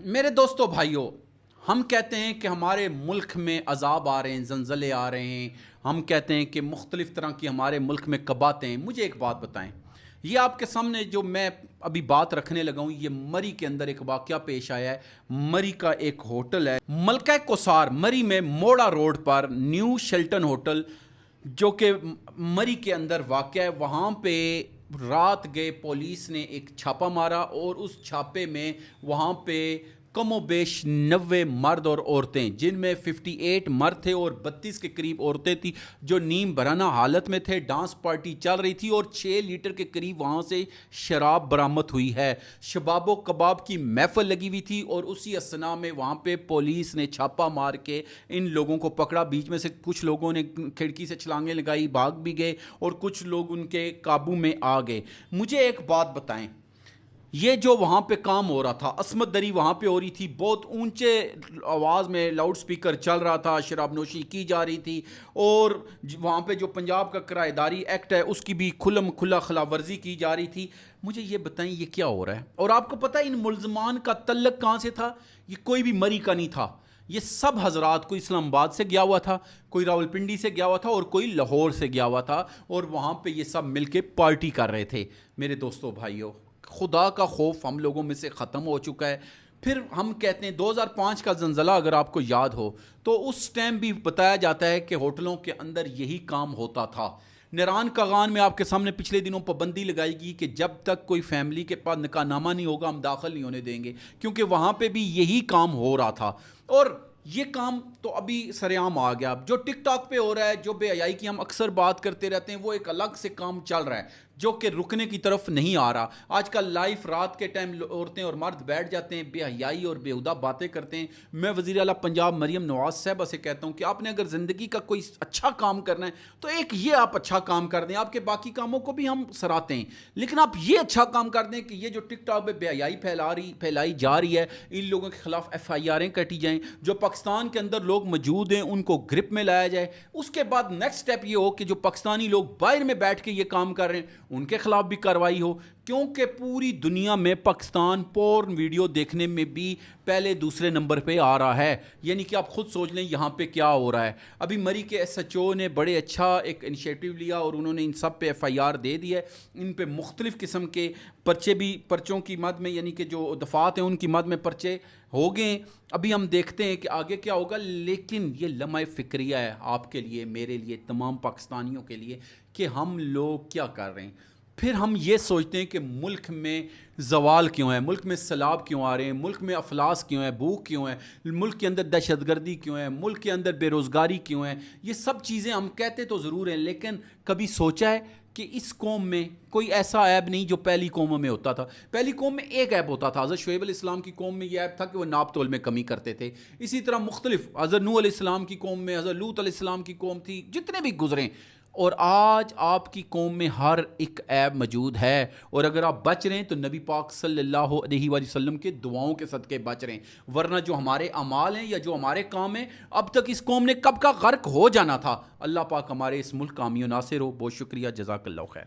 میرے دوستو بھائیوں، ہم کہتے ہیں کہ ہمارے ملک میں عذاب آ رہے ہیں، زلزلے آ رہے ہیں، ہم کہتے ہیں کہ مختلف طرح کی ہمارے ملک میں قباطیں ہیں۔ مجھے ایک بات بتائیں، یہ آپ کے سامنے جو میں ابھی بات رکھنے لگا ہوں، یہ مری کے اندر ایک واقعہ پیش آیا ہے۔ مری کا ایک ہوٹل ہے ملکہ کوثار، مری میں موڑا روڈ پر نیو شیلٹن ہوٹل جو کہ مری کے اندر واقع ہے۔ وہاں پہ رات گئے پولیس نے ایک چھاپہ مارا اور اس چھاپے میں وہاں پہ کم و بیش 90 مرد اور عورتیں، جن میں 58 مرد تھے اور 32 کے قریب عورتیں تھیں جو نیم برہنہ حالت میں تھے۔ ڈانس پارٹی چل رہی تھی اور 6 لیٹر کے قریب وہاں سے شراب برآمد ہوئی ہے۔ شباب و کباب کی محفل لگی ہوئی تھی اور اسی اثنا میں وہاں پہ پولیس نے چھاپہ مار کے ان لوگوں کو پکڑا۔ بیچ میں سے کچھ لوگوں نے کھڑکی سے چھلانگیں لگائی، بھاگ بھی گئے اور کچھ لوگ ان کے قابو میں آ گئے۔ مجھے ایک بات بتائیں، یہ جو وہاں پہ کام ہو رہا تھا، عصمت دری وہاں پہ ہو رہی تھی، بہت اونچے آواز میں لاؤڈ سپیکر چل رہا تھا، شراب نوشی کی جا رہی تھی اور وہاں پہ جو پنجاب کا کرایہ داری ایکٹ ہے اس کی بھی کھلم کھلا خلاف ورزی کی جا رہی تھی۔ مجھے یہ بتائیں یہ کیا ہو رہا ہے؟ اور آپ کو پتہ ہے ان ملزمان کا تعلق کہاں سے تھا؟ یہ کوئی بھی مری کا نہیں تھا، یہ سب حضرات کوئی اسلام آباد سے گیا ہوا تھا، کوئی راولپنڈی سے گیا ہوا تھا اور کوئی لاہور سے گیا ہوا تھا، اور وہاں پہ یہ سب مل کے پارٹی کر رہے تھے۔ میرے دوستو بھائیو، خدا کا خوف ہم لوگوں میں سے ختم ہو چکا ہے۔ پھر ہم کہتے ہیں 2005 کا زلزلہ اگر آپ کو یاد ہو تو اس ٹائم بھی بتایا جاتا ہے کہ ہوٹلوں کے اندر یہی کام ہوتا تھا۔ نیران کاغان میں آپ کے سامنے پچھلے دنوں پابندی لگائی گئی کہ جب تک کوئی فیملی کے پاس نکاح نامہ نہیں ہوگا ہم داخل نہیں ہونے دیں گے، کیونکہ وہاں پہ بھی یہی کام ہو رہا تھا۔ اور یہ کام تو ابھی سر عام آ گیا۔ جو ٹک ٹاک پہ ہو رہا ہے، جو بے حیائی کی ہم اکثر بات کرتے رہتے ہیں، وہ ایک الگ سے کام چل رہا ہے جو کہ رکنے کی طرف نہیں آ رہا۔ آج کل لائف رات کے ٹائم عورتیں اور مرد بیٹھ جاتے ہیں، بے حیائی اور بےہودہ باتیں کرتے ہیں۔ میں وزیر اعلیٰ پنجاب مریم نواز صاحبہ سے کہتا ہوں کہ آپ نے اگر زندگی کا کوئی اچھا کام کرنا ہے تو ایک یہ آپ اچھا کام کر دیں، آپ کے باقی کاموں کو بھی ہم سراہتے ہیں، لیکن آپ یہ اچھا کام کر دیں کہ یہ جو ٹک ٹاک پہ بے حیائی پھیلائی جا رہی ہے، ان لوگوں کے خلاف ایف آئی آریں کٹی جائیں، جو پاکستان کے اندر لوگ موجود ہیں ان کو گرپ میں لایا جائے۔ اس کے بعد نیکسٹ سٹیپ یہ ہو کہ جو پاکستانی لوگ باہر میں بیٹھ کے یہ کام کر رہے ہیں ان کے خلاف بھی کارروائی ہو، کیونکہ پوری دنیا میں پاکستان پورن ویڈیو دیکھنے میں بھی پہلے دوسرے نمبر پہ آ رہا ہے۔ یعنی کہ آپ خود سوچ لیں یہاں پہ کیا ہو رہا ہے۔ ابھی مری کے ایس ایچ او نے بڑے اچھا ایک انیشیٹو لیا اور انہوں نے ان سب پہ ایف آئی آر دے دی ہے۔ ان پہ مختلف قسم کے پرچوں کی مد میں، یعنی کہ جو دفعات ہیں ان کی مد میں پرچے ہو گئے۔ ابھی ہم دیکھتے ہیں کہ آگے کیا ہوگا، لیکن یہ لمحہ فکریہ ہے آپ کے لیے، میرے لیے، تمام پاکستانیوں کے لیے کہ ہم لوگ کیا کر رہے ہیں۔ پھر ہم یہ سوچتے ہیں کہ ملک میں زوال کیوں ہے، ملک میں سیلاب کیوں آ رہے ہیں، ملک میں افلاس کیوں ہے، بھوک کیوں ہے، ملک کے اندر دہشت گردی کیوں ہے، ملک کے اندر بے روزگاری کیوں ہے۔ یہ سب چیزیں ہم کہتے تو ضرور ہیں، لیکن کبھی سوچا ہے کہ اس قوم میں کوئی ایسا عیب نہیں جو پہلی قوموں میں ہوتا تھا؟ پہلی قوم میں ایک عیب ہوتا تھا، حضرت شعیب علیہ السلام کی قوم میں یہ عیب تھا کہ وہ ناپ تول میں کمی کرتے تھے۔ اسی طرح مختلف حضرت نوح علیہ السلام کی قوم میں، حضرت لوط علیہ السلام کی قوم تھی، جتنے بھی گزرے، اور آج آپ کی قوم میں ہر ایک عیب موجود ہے۔ اور اگر آپ بچ رہے ہیں تو نبی پاک صلی اللہ علیہ وآلہ وسلم کے دعاؤں کے صدقے بچ رہے ہیں، ورنہ جو ہمارے اعمال ہیں یا جو ہمارے کام ہیں، اب تک اس قوم نے کب کا غرق ہو جانا تھا۔ اللہ پاک ہمارے اس ملک کا حامی و ناصر ہو۔ بہت شکریہ، جزاک اللہ خیر۔